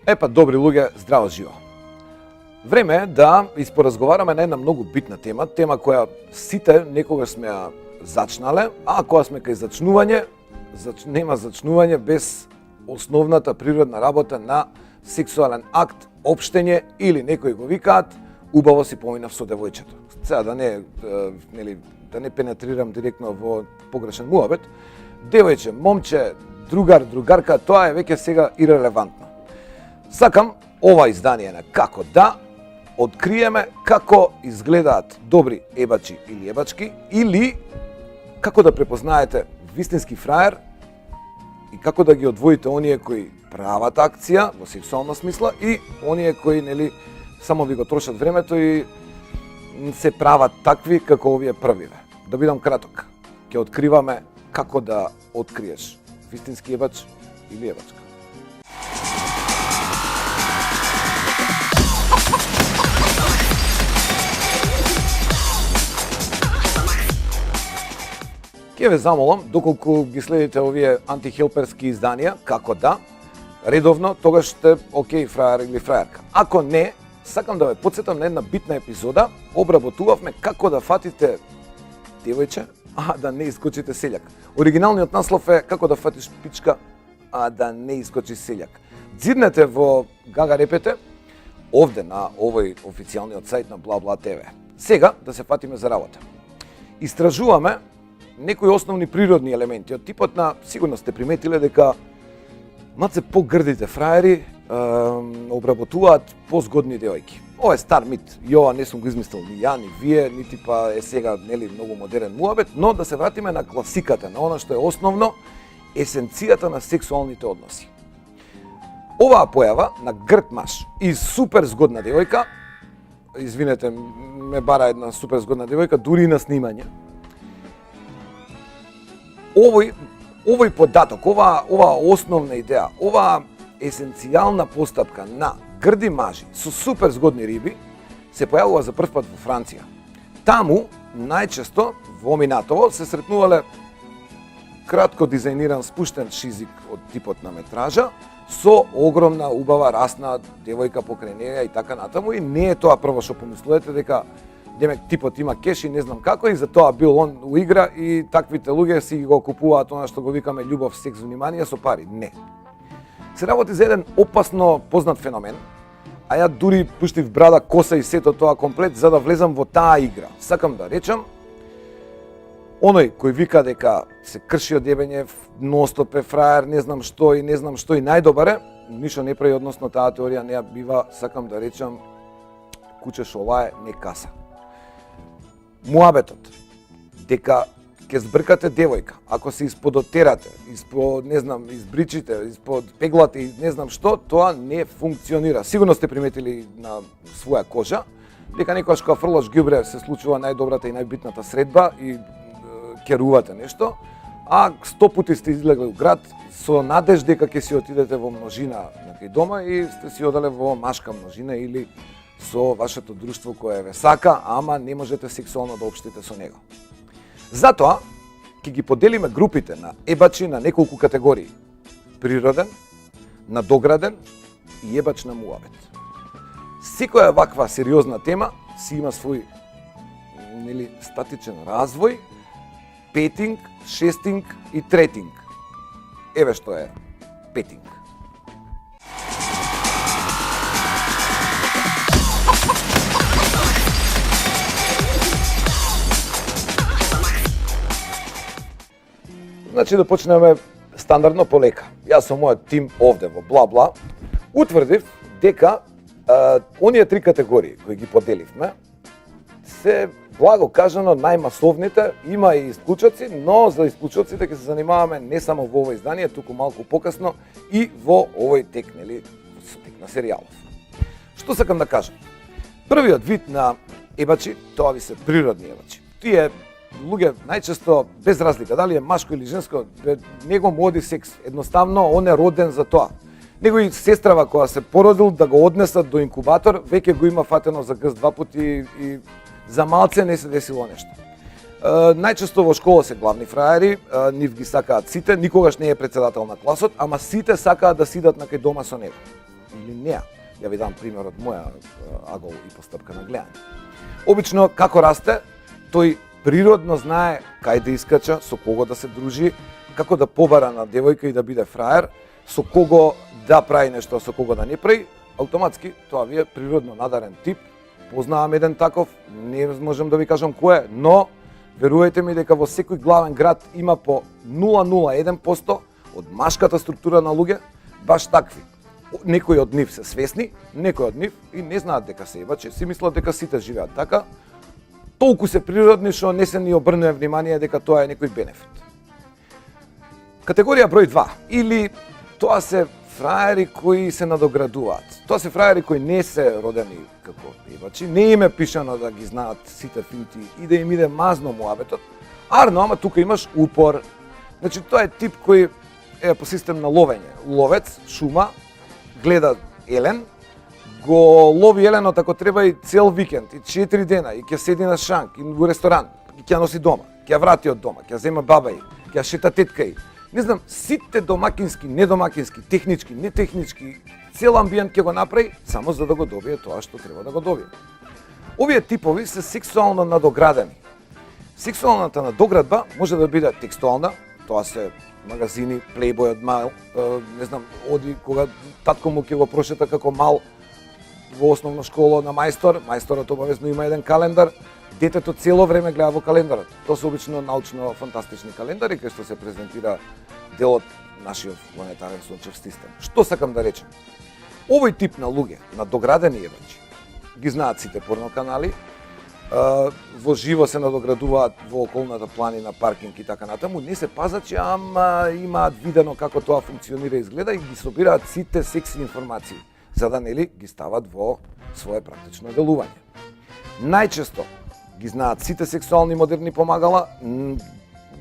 Епа, добри луѓе, здраво живо. Време е да испоразговараме на една многу битна тема, тема која сите некогаш сме ја зачнале, а кога сме кај зачнување, нема зачнување без основната природна работа на сексуален акт, општење или некои го викаат убаво си поминав со девојчето. Сега да не пенетрирам директно во погрешен муабет, девојче, момче, другар, другарка, тоа е веќе сега ирелевантно. Сакам ова издание на Како да откриеме како изгледаат добри ебачи или ебачки, или како да препознаете вистински фраер и како да ги одвоите оние кои прават акција во сексуална смисла и оние кои само ви го трошат времето и се прават такви како овие првиве. Да бидам краток, ќе откриваме како да откриеш вистински ебач или ебачка. Ке ве замолам, доколку ги следите овие антихелперски изданија, како да, редовно, тогаш сте окей фраер или фраерка. Ако не, сакам да ве потсетам на една битна епизода, обработувавме како да фатите девојче, а да не искочите селјак. Оригиналниот наслов е како да фатиш пичка, а да не искочи селјак. Дзирнете во Гага Репете, овде на овој официјалниот сајт на Бла ТВ. Сега да се фатиме за работа. Истражуваме некои основни природни елементи од типот на, сигурно сте приметиле дека маце погрдите фраери обработуваат позгодни девојки. Ова е стар мит, и ова не сум го измислил ни ја, ни вие, нити па е сега многу модерен муабет, но да се вратиме на класиката, на она што е основно, есенцијата на сексуалните односи. Оваа појава на грд маж и супер згодна девојка, извинете, ме бара една супер згодна девојка, дури и на снимање. Овој податок, оваа основна идеја, оваа есенцијална постапка на грди мажи со супер згодни риби се појавува за прв пат во Франција. Таму најчесто во минатово се сретнувале кратко дизајниран спуштен шизик од типот на метража со огромна убава расна девојка покрај неја и така натаму, и не е тоа прво што помислувате дека демек типот има кеш и не знам како, и за тоа бил он у игра и таквите луѓе си го купуваат она што го викаме љубов, секс, внимание со пари. Не. Се работи за еден опасно познат феномен, а ја дури пуштив брада, коса и сето тоа комплет за да влезам во таа игра. Сакам да речам, оној кој вика дека се крши од ебење, ностоп е фраер, не знам што и најдобар е, ништо не прави, односно таа теорија не ја бива, сакам да речам, куче шо лае не каса. Муабетот дека ќе збркате девојка, ако се исподотерате, избричите, испод пеглате и не знам што, тоа не функционира. Сигурно сте приметили на своја кожа дека некогаш кога фрлаш ѓубре се случува најдобрата и најбитната средба и керувате нешто, а 100 пати сте излегли у град со надеж дека ќе си отидете во множина некај дома и сте си оделе во машка множина или со вашето друштво кое ве сака, ама не можете сексуално да општите со него. Затоа ќе ги поделиме групите на ебачи на неколку категории: природен, надограден и ебач на муабет. Секоја ваква сериозна тема си има свој статичен развој, петинг, шестинг и третинг. Еве што е петинг. Значи да почнеме стандардно полека. Јас со мојот тим овде во Бла утврдив дека оние три категории кои ги поделивме се благо кажано, најмасовните, има и исклучоци, но за исклучоците ќе се занимаваме не само во ово издание, туку малку покасно и во овој тек, нели, тек на серијалов. Што сакам да кажам? Првиот вид на ебачи, тоа ви се природни ебачи. Тие луѓе најчесто без разлика дали е машко или женско, него му оди секс, едноставно он е роден за тоа. Него и сестрава која се породил да го однесат до инкубатор, веќе го има фатено за грст 2 пати и за малце не се десило нешто. Најчесто во школа се главни фраери, нив ги сакаат сите, никогаш не е председател на класот, ама сите сакаат да сидат на кај дома со него. Или неа. Ја ви дам пример од моја агол и постапка на гледање. Обично, како расте, тој природно знае кај да искача, со кого да се дружи, како да побара на девојка и да биде фраер, со кого да прави нешто, со кого да не прави. Автоматски, тоа ви е природно надарен тип. Познавам еден таков, не можам да ви кажам кој е, но верувајте ми дека во секој главен град има по 0,01% од машката структура на луѓе баш такви. Некои од нив се свесни, некои од нив и не знаат дека се ебачи, си мислат дека сите живеат така. Толку се природни што не се ни обрнува внимание дека тоа е некој бенефит. Категорија број 2, или тоа се фраери кои се надоградуваат. Тоа се фраери кои не се родени како ебачи, не им е пишано да ги знаат сите финти и да им иде мазно муабетот. Арно, ама тука имаш упор. Значи тоа е тип кој е по систем на ловење. Ловец, шума, гледа елен, го лови еленот ако треба и цел викенд, и 4 дена, и ќе седи на шанк, и во ресторан, и ќе ја носи дома, ќе ја врати од дома, ќе ја зема баба и, ќе ја шета тетка и. Не знам, сите домакински, недомакински, технички, нетехнички, цел амбиент ќе го направи, само за да го добие тоа што треба да го добие. Овие типови се сексуално надоградени. Сексуалната надоградба може да биде текстуална, тоа се магазини, Playboy од мал, не знам, оди кога татко му ќе го прошета како мал во основна школа на мајстор, мајсторот обавезно има еден календар, детето цело време гледа во календарот. Тоа се обично научно-фантастични календари кај што се презентира делот нашиот планетарен сончев систем. Што сакам да речем? Овој тип на луѓе, на доградени ебачи, ги знаат сите порно канали, во живо се надоградуваат во околната планина, паркинг и така натаму, не се пазачи, ама имаат видено како тоа функционира и изгледа и ги собираат сите секси информации, за да нели ги стават во свое практично делување. Најчесто ги знаат сите сексуални модерни помагала,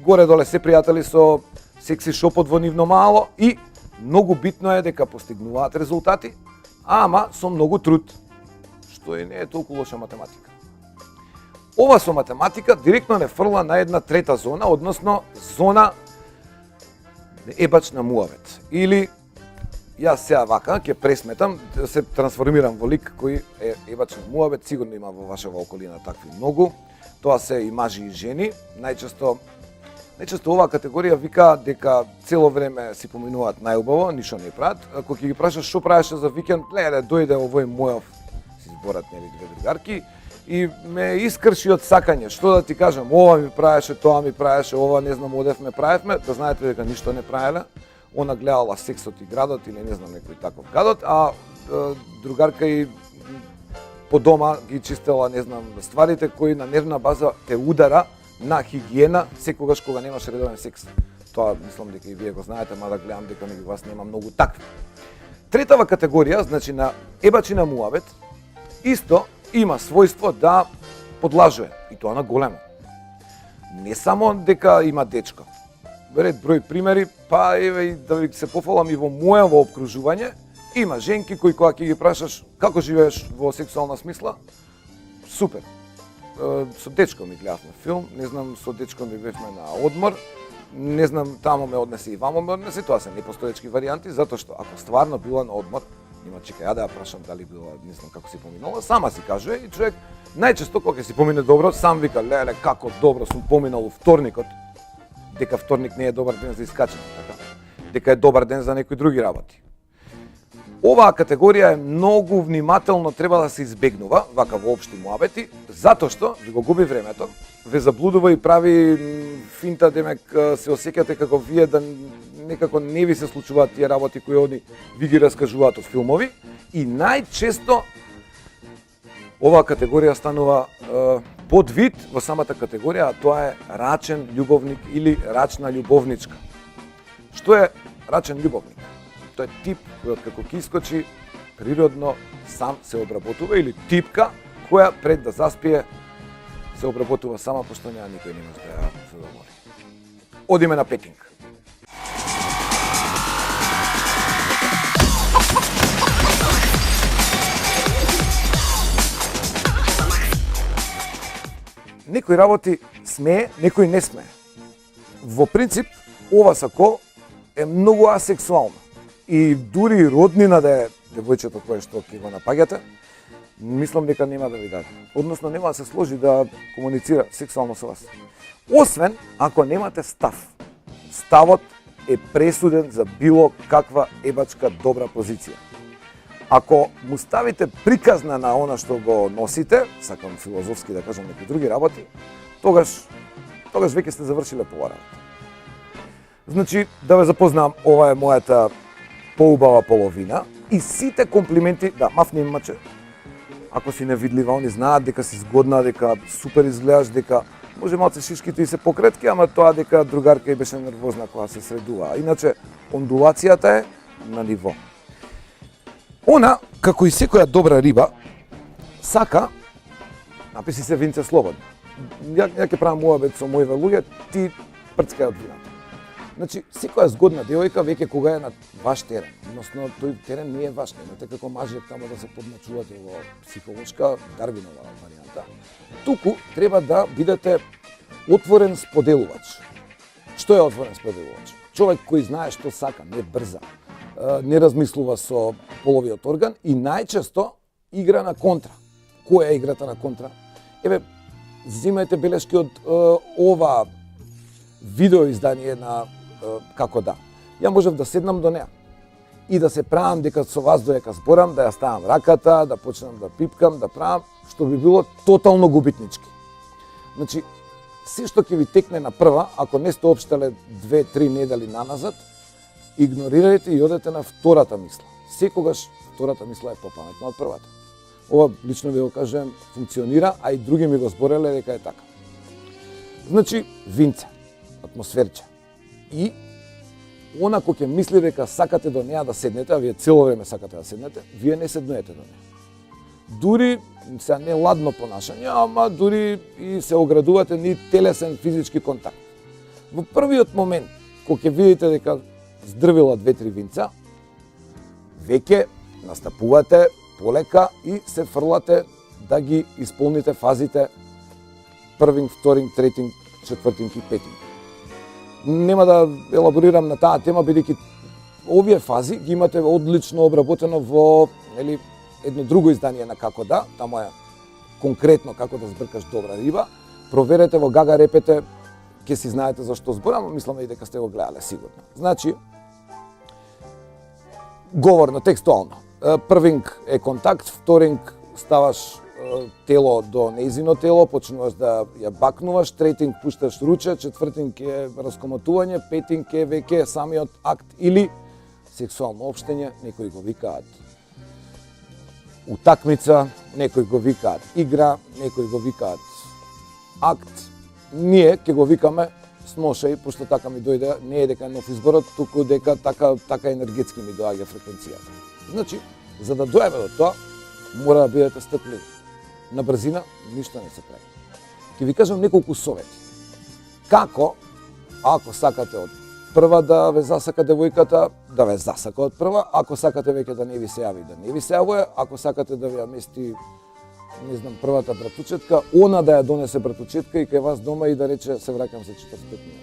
горе-доле се пријатели со секси шопот во нивно мало и многу битно е дека постигнуваат резултати, ама со многу труд, што и не е толку лоша математика. Ова со математика директно не фрла на една трета зона, односно зона ебач на муавет. Или јас сега вака ќе пресметам, да се трансформирам во лик кој е ебач на муавет, сигурно има во вашава околина такви многу. Тоа се и мажи и жени. Најчесто оваа категорија вика дека цело време си поминуваат најубаво, ништо не прават. Ако ќе ги прашаш што правеше за викенд, леле, дојде овој мојов, си зборат нели две другарки, и ме искрши од сакање. Што да ти кажам, ова ми правеше, тоа ми правеше, ова не знам одевме, правевме, да знаете дека ништо не правеле. Она гледала Сексот и градот или не знам некој таков гадот, а другарка и по дома ги чистела, не знам, стварите кои на нервна база те удара на хигиена секогаш кога немаш редовен секс. Тоа мислам дека и вие го знаете, мада гледам дека меѓу вас нема многу такви. Третава категорија, значи на ебачи на муабет, исто има својство да подлажува, и тоа на големо. Не само дека има дечка. Ред број примери, па еве и да ви се пофалам и во мојаво опкружување, има женки кои кога ќе ги прашаш како живееш во сексуална смисла, супер. Со дечко ми гледавме филм, не знам, со дечко ми бевме на одмор, не знам, тамо ме однесе и вамо ме однесе, тоа се непостоечки варијанти, затоа што ако стварно била на одмор, има чека, ја да ја прашам дали била, не знам како си поминала, сама си кажува и човек најчесто кога си помине добро, сам вика, леле, како добро сум поминал вторникот, дека вторник не е добар ден за искачење, така? Дека е добар ден за некои други работи. Оваа категорија е многу внимателно треба да се избегнува, вака во општи муабети, затоа што ви го губи времето, ве заблудува и прави финта, демек се осеќате како вие да некако не ви се случуваат тие работи кои они ви ги раскажуваат од филмови и најчесто оваа категорија станува подвид во самата категорија, а тоа е рачен љубовник или рачна љубовничка. Што е рачен љубовник? Тоа е тип кој откако ќе искочи природно сам се обработува, или типка која пред да заспие се обработува сама, пошто неа никој не може да ја задоволи. Одиме на петинг. Некој работи смее, некој не смее. Во принцип, ова сако е многу асексуално. И дури роднина да е девојчето кое што ќе го напаѓате, мислам дека нема да ви даде. Односно, нема да се сложи да комуницира сексуално со вас. Освен ако немате став. Ставот е пресуден за било каква ебачка добра позиција. Ако му ставите приказна на она што го носите, сакам филозофски да кажам некои други работи, тогаш веќе сте завршиле по работа. Значи, да ве запознам, ова е мојата поубава половина и сите комплименти, да, мафни маче, ако си невидлива, они знаат дека си згодна, дека супер изгледаш, дека може малце шишките и се покретки, ама тоа дека другарка и беше нервозна кога се средува. Иначе, ондулацијата е на ниво. Она, како и секоја добра риба, сака, написи се винце слободно. Ја ќе правам муабет со моите луѓе, ти прцкај од вината. Значи, секоја згодна девојка веќе кога е на ваш терен, односно тој терен не е ваш, немате како мажи тамо да се подмачувате во психолошка Дарвинова варијанта. Туку треба да бидете отворен споделувач. Што е отворен споделувач? Човек кој знае што сака, не брза, не размислува со половиот орган и најчесто игра на контра. Која е играта на контра? Еве, земајте белешки од ова видео издание на Како да. Ја можев да седнам до неа и да се правам дека со вас доека зборам, да ја ставам раката, да почнам да пипкам, да правам, што би било тотално губитнички. Значи, се што ќе ви текне на прва, ако не сте општале 2-3 недели наназад, игнорирајте и одете на втората мисла. Секогаш втората мисла е попаметна од првата. Ова лично ви го кажувам, функционира, а и други ми го збореле дека е така. Значи, винце, атмосферче. И она кој ќе мисли дека сакате до неа да седнете, а вие цело време сакате да седнете, вие не седнуете до неа. Дури се не ладно понашање, ама дури и се оградувате ни телесен физички контакт. Во првиот момент кога ќе видите дека здрвила 2-3 винца, веќе настапувате полека и се фрлате да ги исполните фазите првинг, вторинг, третинг, четвртинг и петинг. Нема да елаборирам на таа тема, бидејќи овие фази ги имате одлично обработено во едно друго издание на Како да, таму е конкретно како да збркаш добра риба. Проверете во Гага Репете, ќе си знаете за што зборам, мислам и дека сте го гледале сигурно. Значи, говорно, текстуално. Првинг е контакт, вторинг ставаш тело до нејзино тело, почнуваш да ја бакнуваш, третинг пушташ руче, четвртинг е раскоматување, петинг е веќе самиот акт или сексуално општење, некои го викаат утакмица, некои го викаат игра, некои го викаат акт. Ние ќе го викаме сношај, пошто така ми дојде, не е дека е нов изборот, туку дека така енергетски ми доаѓа фреквенцијата. Значи, за да дојдеме до тоа, мора да бидете стрпливи. На брзина ништо не се прави. Ќе ви кажам неколку совети. Како, ако сакате од прва да ве засака девојката, да ве засака од прва, ако сакате веќе да не ви се јави, да не ви се јавува, ако сакате да ви ја мести, не знам, првата братучетка, она да ја донесе братучетка и кај вас дома и да рече се враќам за 45 минути.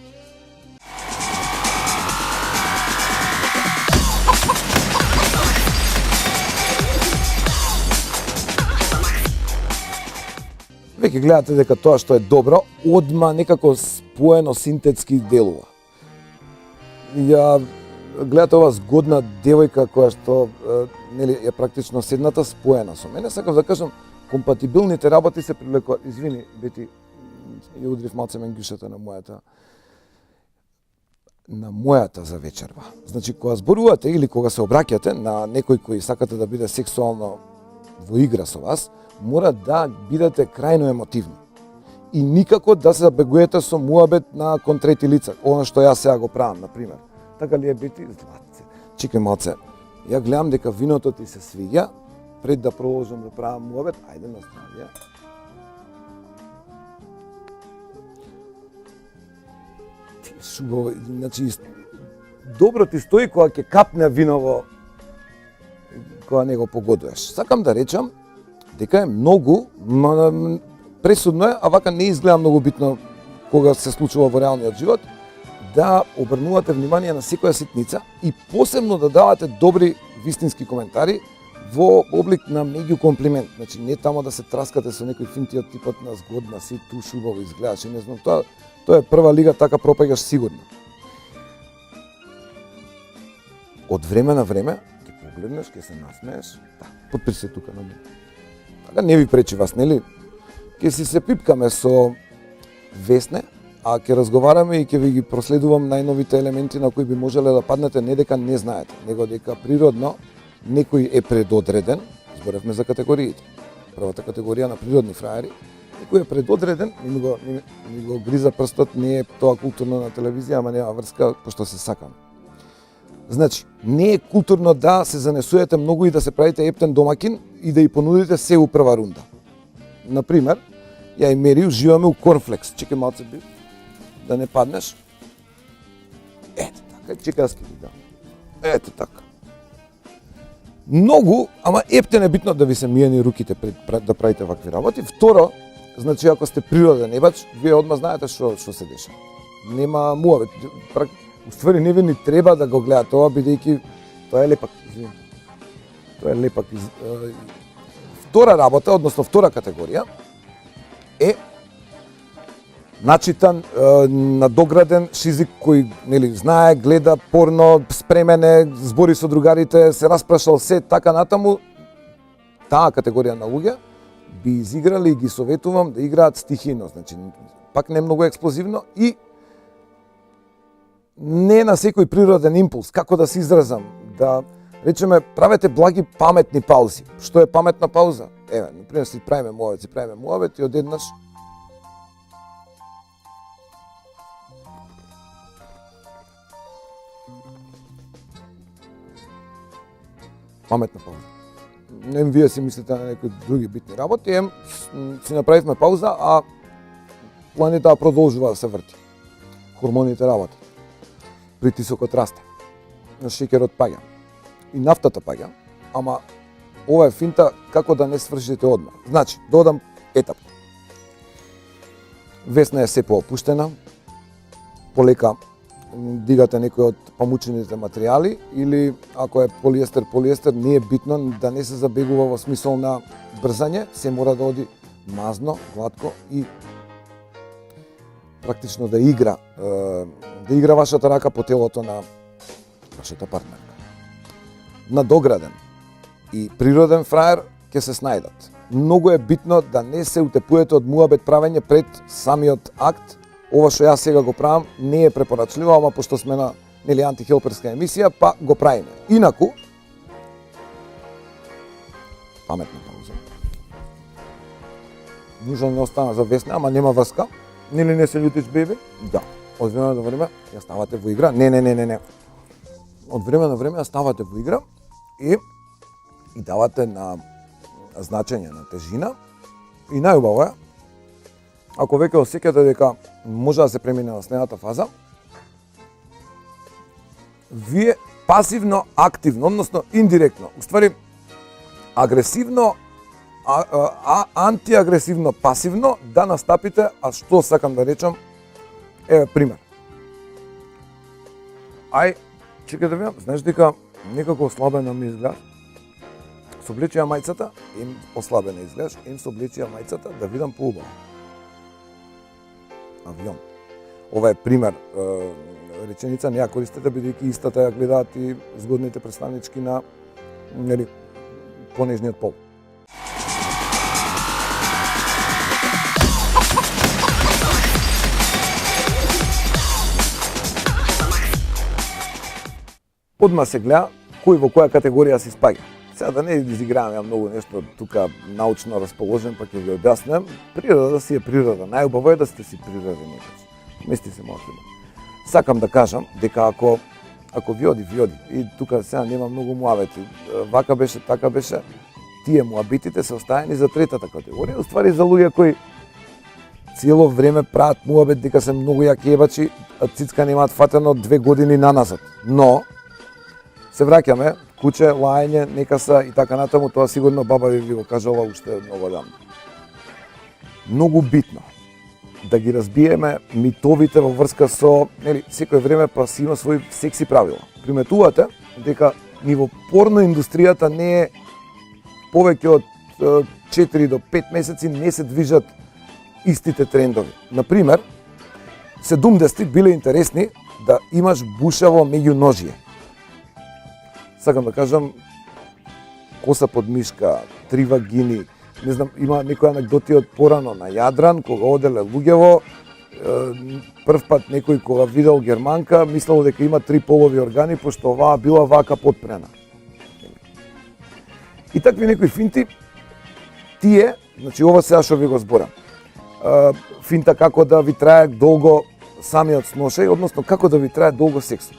Веќе гледате дека тоа што е добро, одма некако споено синтетски делува. Ја гледате ова згодна девојка која што нели е практично седната споена со мене, сакав да кажам, компатибилните работи се привлекуваат. Извини, Бети, ја удрив малце менгушата на мојата за вечерва. Значи, кога зборувате или кога се обраќате на некој кој сакате да биде сексуално во игра со вас, мора да бидете крајно емотивни. и никако да се забегуете со муабет на кон трети лица, она што јас сега го правам, на пример. Така ли е бити? Златце. Чекај малце. Ја гледам дека виното ти се свиѓа, пред да продолжам да правам муабет, ајде настави ја. Ти шубаво, значи добро ти стои кога ќе капне виново кога не го погодуваш. Сакам да речам дека е многу пресудно е, а вака не изгледа многу битно кога се случува во реалниот живот, да обрнувате внимание на секоја ситница и посебно да давате добри вистински коментари во облик на меѓу комплимент. Значи не тамо да се траскате со некој финтиот типот на згодна си, ту шубаво изгледаш и не знам, тоа е прва лига, така пропаѓаш сигурно. Од време на време ќе погледнеш, ќе се насмееш, подпиши се тука на мене. Така не ви пречи вас, нели? Ќе си се пипкаме со Весне, а ќе разговараме и ќе ви ги проследувам најновите елементи на кои би можеле да паднете, не дека не знаете, него дека природно некој е предодреден, зборевме за категориите. Првата категорија на природни фраери, некој е предодреден, ми го гриза прстот, не е тоа културно на телевизија, ама нема врска, пошто се сакам. Значи, не е културно да се занесуете многу и да се правите ептен домакин и да ја понудите се у прва рунда. Например, ја и Мери уживаме у корнфлекс. Чекај малце би, да не паднеш. Ете така, чекај да скиди, да. Ете така. Многу, ама ептен е битно да ви се миени руките пред да правите вакви работи. Второ, значи ако сте природен ебач, вие одма знаете што се деша. Нема муавет. Уствари не ви ни треба да го гледате тоа, бидејќи тоа е лепак. Тоа е лепак. Втора работа, односно втора категорија е начитан, надограден шизик кој нели знае, гледа порно, спремен е, збори со другарите, се распрашал се така натаму. Таа категорија на луѓе би изиграли и ги советувам да играат стихино, значи пак не многу експлозивно и не на секој природен импулс, како да се изразам, да речеме правете благи паметни паузи. Што е паметна пауза? Еве, например, си правиме муавет и одеднаш паметна пауза. Не вие си мислите на некои други битни работи, си направивме пауза, а планета продолжува да се врти. Хормоните работат. Притисокот расте. Шеќерот паѓа. И нафтата паѓа, ама ова е финта како да не свршите одма. Значи, додам етап. Весна е се поопуштена, полека дигате некој од памучените материјали или ако е полиестер, не е битно да не се забегува во смисол на брзање, се мора да оди мазно, гладко и практично да игра вашата рака по телото на вашата партнерка. Надограден и природен фраер ќе се снајдат. Многу е битно да не се утепуете од муабет правење пред самиот акт. Ова што јас сега го правам не е препорачливо, ама пошто сме на нели антихелперска емисија, па го правиме. Инаку паметна пауза. Ништо не остана за Весна, ама нема врска. Нели не се љутиш, беби? Да. Од време на време ја ставате во игра. Не. Од време на време ја ставате во игра и давате на значење на тежина. И најубаво е, ако веќе осеќате дека може да се премине на следната фаза, вие пасивно, активно, односно индиректно, уствари агресивно, антиагресивно, пасивно да настапите, а што сакам да речам, еве пример. Чекај да видам, знаеш дека некако ослабена ми изгледа. Соблечија мајцата, им ослабена изгледаш, им соблечија мајцата да видам поубаво. Авион. Ова е пример, реченица не ја користете, бидејќи истата ја гледаат и згодните представнички на понежниот пол. Одма се гледа кој во која категорија се спаѓа. Сега да не изигравам ја многу нешто тука научно расположен, па ќе ви објаснам. Природа си е природа. Најубаво е да сте си природен некој. Мести се можеме. Сакам да кажам дека ако ви оди. И тука сега нема многу муавети. Вака беше, така беше. Тие муабитите се оставени за третата категорија. Уствари за луѓе кои цело време прават муабет дека се многу јаки ебачи, а цицка немаат фатено 2 години наназад. Но се враќаме, куче, лајање, некаса и така натаму, тоа сигурно баба ви го кажала уште многу давно. Многу битно да ги разбиеме митовите во врска со, нели, секој време па си има своји секси правила. Приметувате дека ни во порно индустријата не е повеќе од 4 до 5 месеци не се движат истите трендови. Например, 70-ти биле интересни да имаш бушаво меѓуножие. Сакам да кажам, коса под мишка, 3 вагини, не знам, има некои анекдоти од порано на Јадран, кога оделе луѓево, прв пат некој кога видел германка, мислел дека има 3 полови органи, пошто оваа била вака подпрена. И такви некои финти, тие, значи ова сега што ви го зборам, финта како да ви трае долго самиот сношај, односно како да ви трае долго сексот.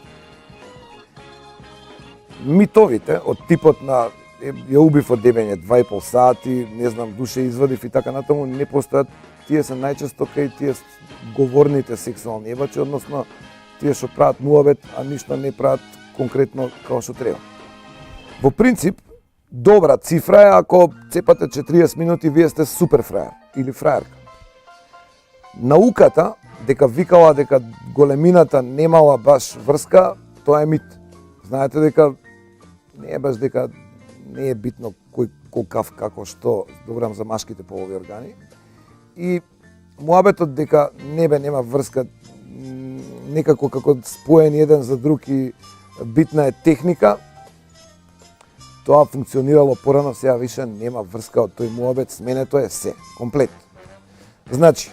Митовите од типот на ја убив од дебење 2,5 сати, не знам, душе извадив и така натаму, не постојат. Тие се најчесто кај тие говорните сексуални ебачи, односно тие што прават муабет, а ништо не прават конкретно како што треба. Во принцип, добра цифра е ако цепате 40 минути, вие сте супер фраер или фраерка. Науката, дека викала дека големината немала баш врска, тоа е мит. Знаете дека не е баш дека не е битно кој колкав како што, добрам за машките полови органи. И муабетот дека нема врска, некако како споени еден за друг и битна е техника, тоа функционирало порано, сега више нема врска од тој муабет, сменето е се, комплет. Значи,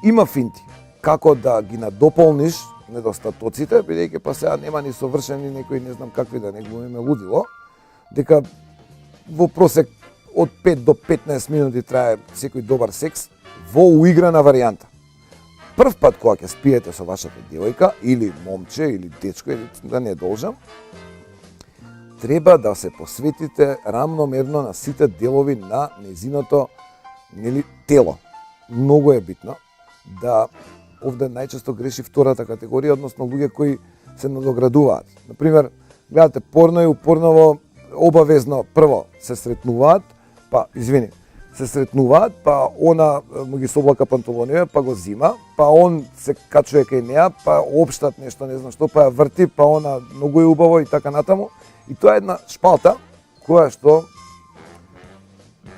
има финти како да ги надополниш недостатоците, бидејќи па сега нема ни совршени некои не знам какви да не глумиме лудило, дека во просек од 5 до 15 минути трае секој добар секс во уиграна варијанта. Прв пат кога ќе спиете со вашата девојка или момче или дечко, или да не должам, треба да се посветите рамномерно на сите делови на незиното тело. Многу е битно да овде најчесто греши втората категорија, односно луѓе кои се надоградуваат. Например, гледате порно и упорново обавезно прво се сретнуваат, па она му ги соблака панталоните, па го зима, па он се качува кај неа, па општат нешто, не знам што, па ја врти, па она многу е убаво и така натаму. И тоа е една шпалта која што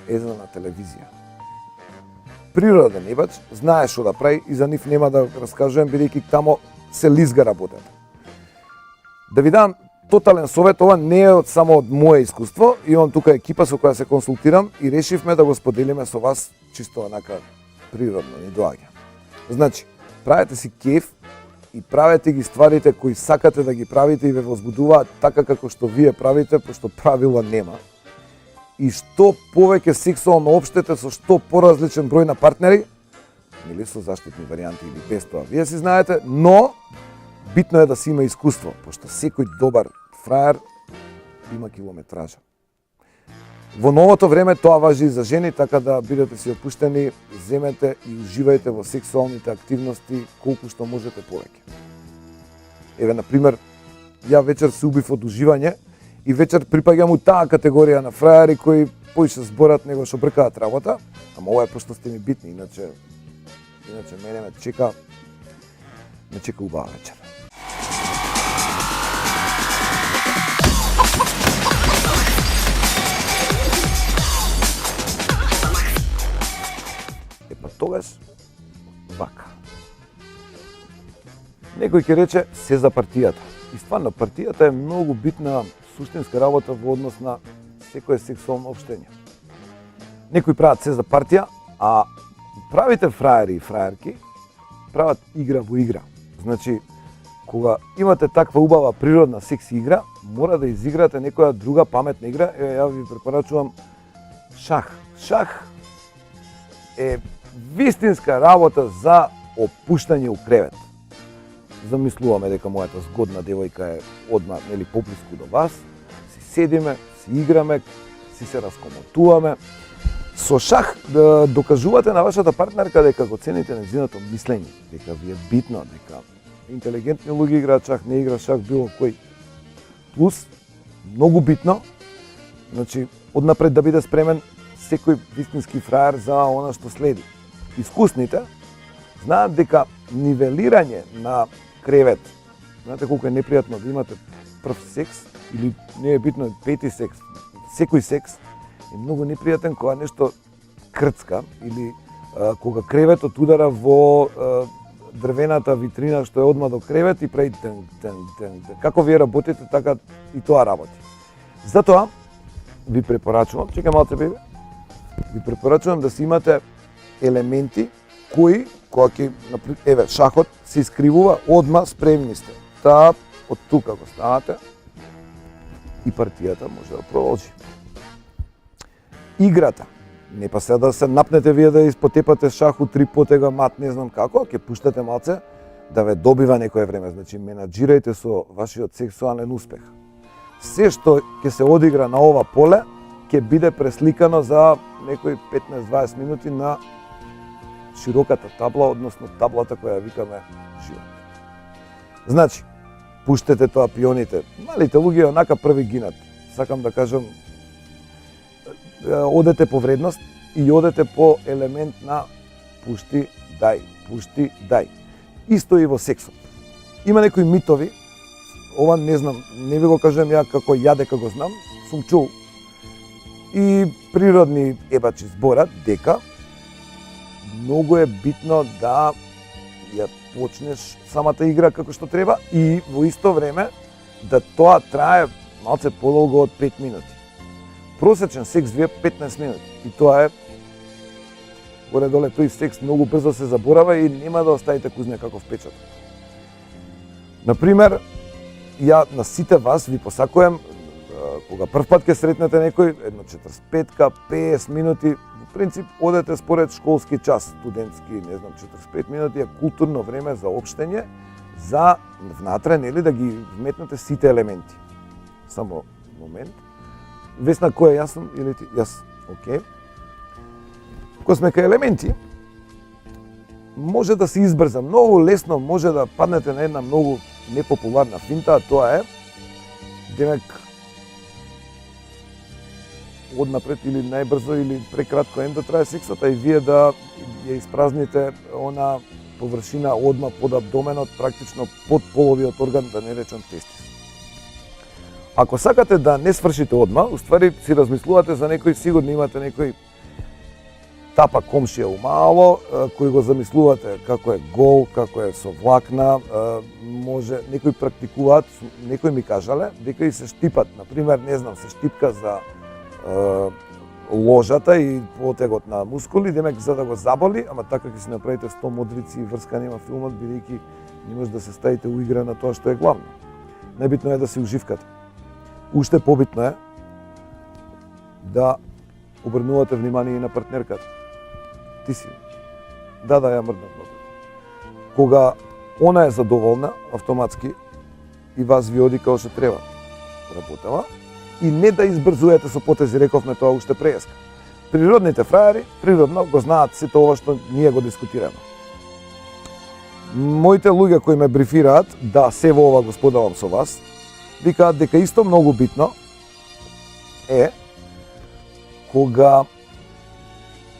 е на телевизија. Природен ебач знае што да прави и за нив нема да раскажувам, бидејќи тамо се лизга работата. Да ви дам тотален совет, ова не е само од моје искуство, имам тука екипа со која се консултирам и решивме да го споделиме со вас чисто онака природно ни доаѓа. Значи, правете си кеф и правете ги стварите кои сакате да ги правите и ве возбудуваат така како што вие правите, пошто правила нема. И што повеќе сексуално општете со што поразличен број на партнери, или со заштитни варијанти или без тоа, вие си знаете, но битно е да си има искуство, пошто секој добар фраер има километража. Во новото време тоа важи и за жени, така да бидете си опуштени, земете и уживајте во сексуалните активности колку што можете повеќе. Еве, например, ја вечер се убив од уживање и вечер припаѓам у таа категорија на фраери кои поише зборат него што бркаат работа, ама ова е пошто сте ми битни, иначе мене ме чека убава вечер. Тогаш вака. Некој ќе рече се за партијата. И стварно, партијата е многу битна суштинска работа во однос на секое сексуално општење. Некои прават се за партија, а правите фраери и фраерки прават игра во игра. Значи, кога имате таква убава природна секси игра, мора да изиграте некоја друга паметна игра. Ја ви препорачувам шах. Шах е вистинска работа за опуштање у кревет. Замислуваме дека мојата згодна девојка е одма, нели, поблиску до вас, си седиме, си играме, си се раскомотуваме. Со шах да докажувате на вашата партнерка дека го цените нејзиното мислење, дека ви е битно, дека интелигентни луѓе играат шах, не игра шах било кој. Плюс, многу битно, значи, однапред да биде спремен секој вистински фраер за она што следи. Искусните знаат дека нивелирање на кревет, знаете колку е непријатно да имате прв секс, или не е битно пети секс, секој секс е многу непријатен кога нешто крцка или кога креветот удара во дрвената витрина што е одма до кревет и прави тен. Како вие работите, така и тоа работи. Затоа ви препорачувам, чекам малце бебе, ви препорачувам да си имате елементи кои, кога ќе, еве, шахот се искривува, одма спремни сте. Таа, од тука го ставате и партијата може да продолжи. Играта. Не па се да се напнете вие да испотепате шах у 3 потега мат, не знам како, ќе пуштате малце да ве добива некое време. Значи, менаџирајте со вашиот сексуален успех. Се што ќе се одигра на ова поле, ќе биде пресликано за некои 15-20 минути на широката табла, односно таблата која викаме живот. Значи, пуштете тоа пионите. Малите луѓе онака први гинат. Сакам да кажам, одете по вредност и одете по елемент на пушти, дај. Исто и во сексот. Има некои митови, ова не знам, не ви го кажам ја како ја дека го знам, сум чул. И природни ебачи зборат дека многу е битно да ја почнеш самата игра како што треба и во исто време да тоа трае малце подолго од 5 минути. Просечен секс вие 15 минути и тоа е горе-доле тој секс многу брзо се заборава и нема да оставите кузне каков печат. Например, ја на сите вас ви посакувам кога прв пат ќе сретнете некој, едно 45-ка, 50 минути, во принцип одете според школски час, студентски, не знам, 45 минути е културно време за општење, за внатре, нели, да ги вметнете сите елементи. Само момент. Весна, кој е, јас сум или ти? Јас, окей. Кога сме кај елементи, може да се избрза, многу лесно може да паднете на една многу непопуларна финта, а тоа е, демек, однапред или најбрзо или прекратко да трае сексот, а и вие да ја испразните она површина одма под абдоменот, практично под половиот орган, да не речам тестис. Ако сакате да не свршите одма, уствари си размислувате за некој, сигурно имате некој тапа комшија умало, кој го замислувате како е гол, како е со влакна, може, некои практикуваат, некои ми кажале, дека и се штипат, например, не знам, се штипка за ложата и потегот на мускули, демек за да го заболи, ама така ќе си направите 100 модрици и врскани во филмот, бидејќи не може да се ставите у игра на тоа што е главно. Најбитно е да се уживкате. Уште побитно е да обрнувате внимание и на партнерката. Ти си. Да ја мрднат много. Кога она е задоволна, автоматски, и вас ви оди како што треба. Работава. И не да избрзуете со потези, рековме тоа уште преска. Природните фраери, природно го знаат сето ова што ние го дискутираме. Моите луѓе кои ме брифираат, да, се во ова го споделам со вас, викаат дека исто многу битно е кога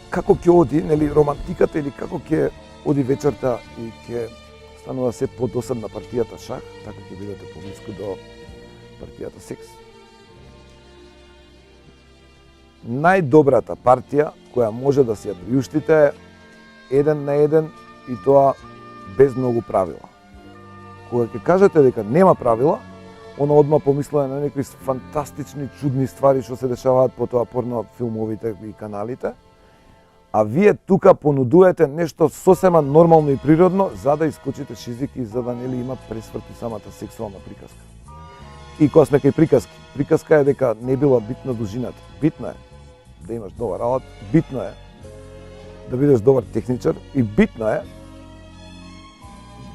како ќе оди, нели, романтиката или како ќе оди вечерта и ќе станува се подосадна партијата шах, така ќе бидете поблиску до партијата секс. Најдобрата партија која може да се ја приуштите е 1 на 1 и тоа без многу правила. Кога ќе кажете дека нема правила, она одма помислува на некои фантастични, чудни ствари што се дешаваат по тоа порно филмовите и каналите, А вие тука понудувате нешто сосема нормално и природно за да искочите шизик и за да нели има пресврти самата сексуална приказка. И кога сме кај приказки, приказка е дека не била битна дужината. Битна е да имаш добар алат, битно е да бидеш добар техничар и битно е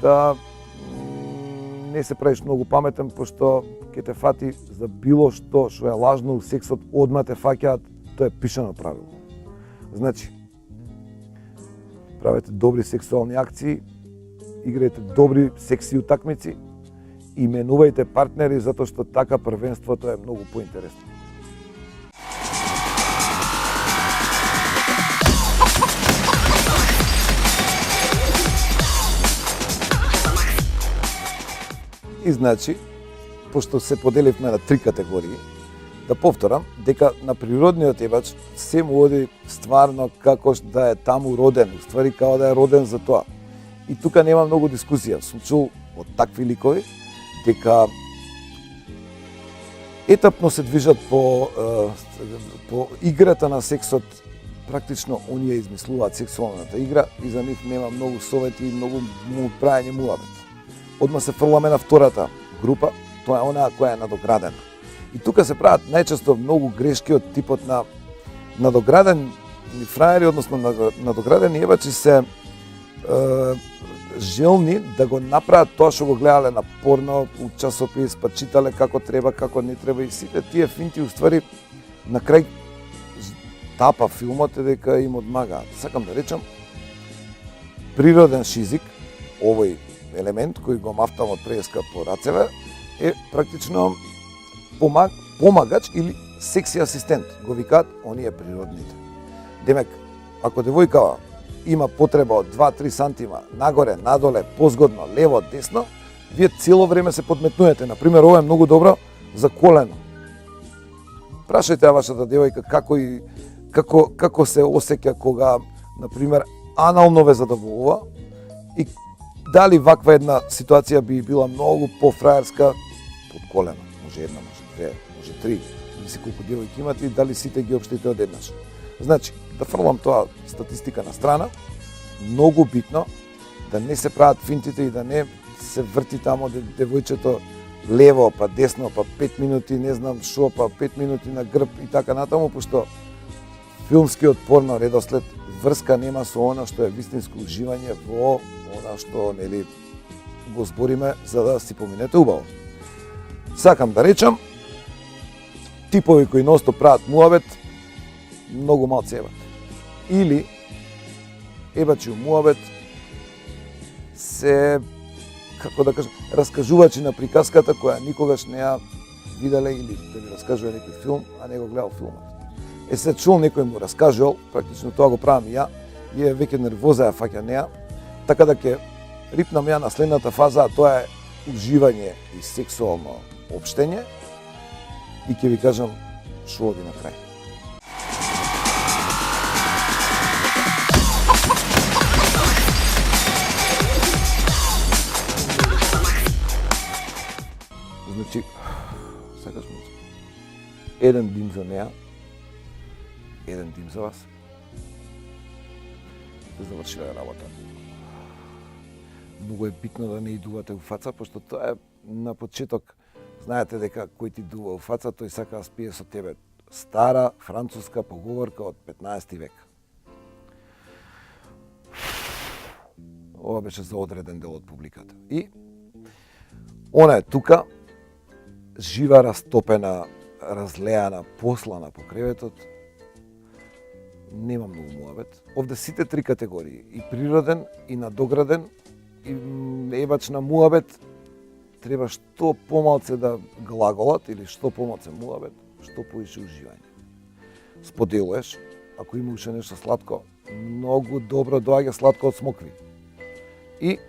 да не се правиш многу паметен, пошто ќе те фати за било што е лажно у сексот, одма те фаќаат, тоа е пишано правило. Значи, правете добри сексуални акции, играјте добри секси утакмици, именувајте партнери затоа што така првенството е многу поинтересно. И значи, пошто се поделивме на 3 категории, да повторам дека на природниот ебач се му оди стварно како да е таму роден, уствари како да е роден за тоа. И тука нема многу дискусија. Сум чул од такви ликови дека етапно се движат по играта на сексот, практично оние измислуваат сексуалната игра и за нив нема многу совети и многу праење муабет. Одма се фрламе на втората група, тоа е онаа која е надоградена. И тука се прават најчесто многу грешки од типот на надоградени фраери, односно надоградени ебачи се желни да го направат тоа што го гледале на порно, у часопис, па читале како треба, како не треба и сите тие финти уствари на крај тапа филмот е дека им одмагаат. Сакам да речам, природен шизик, овој елемент кој го мафтам од преска по рацеве, е практично помагач или секси асистент, го викаат оние природните. Демек, ако девојкава има потреба од 2-3 сантима нагоре, надоле, позгодно, лево, десно, вие цело време се подметнуете. Например, ова е многу добро за колено. Прашајте вашата девојка како се осеќа кога, например, анално ве задоволува и дали ваква една ситуација би била многу пофраерска под колено. Може една, може две, може три, зависи колку девојки имате и дали сите ги општите одеднаш. Значи, да фрлам тоа статистика на страна, многу битно да не се прават финтите и да не се врти тамо девојчето лево, па десно, па 5 минути, не знам шо, па 5 минути на грб и така натаму, пошто филмскиот порно редослед врска нема со она што е вистинско уживање во она што нели го збориме за да си поминете убаво. Сакам да речам, типови кои носто прават муабет, многу малце ебат. Или ебачи у муабет се, како да кажам, раскажувачи на приказката која никогаш не ја виделе или да ви раскажува некој филм, а не го гледал филмот. Се чул некој му раскажувал, практично тоа го правам и ја, и е веќе нервоза ја фаќа неа, така да ќе рипнам ја на следната фаза, а тоа е уживање и сексуално општење и ќе ви кажам шо оди на крај. Значи, сакаш му еден дим за неа, еден дим за вас. Да завршиле работа. Многу е битно да не идувате у фаца, пошто тоа е на почеток. Знаете дека кој ти дува у фаца, тој сака да спие со тебе. Стара француска поговорка од 15 век. Ова беше за одреден дел од публиката. И она е тука, жива, растопена, разлеана, послана по креветот. Нема многу муабет. Овде сите 3 категории, и природен, и надограден, и ебач на муабет, треба што помалце да глаголат или што помалце муабет, што поише уживање. Споделуваш, ако има уште нешто сладко, многу добро доаѓа сладко од смокви. И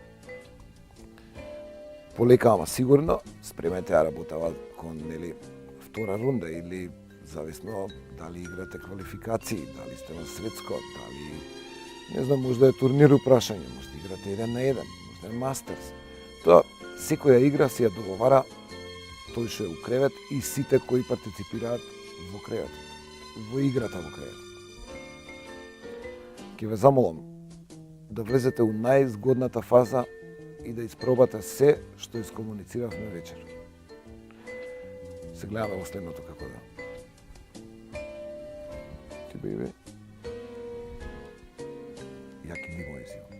полека, ама сигурно, спремете ја работава кон нели втора рунда или зависно дали играте квалификации, дали сте на светско, дали не знам, може да е турнир упрашање, може да играте 1 на 1, може да е мастерс. Тоа секоја игра се ја договара тој што е у кревет и сите кои партиципираат во креветот, во играта во креветот. Ќе ве замолам да влезете у најзгодната фаза и да испробате се што искомунициравме вечер. Се гледаме во следното како да. Ти беби. Јаки ми го изјавам.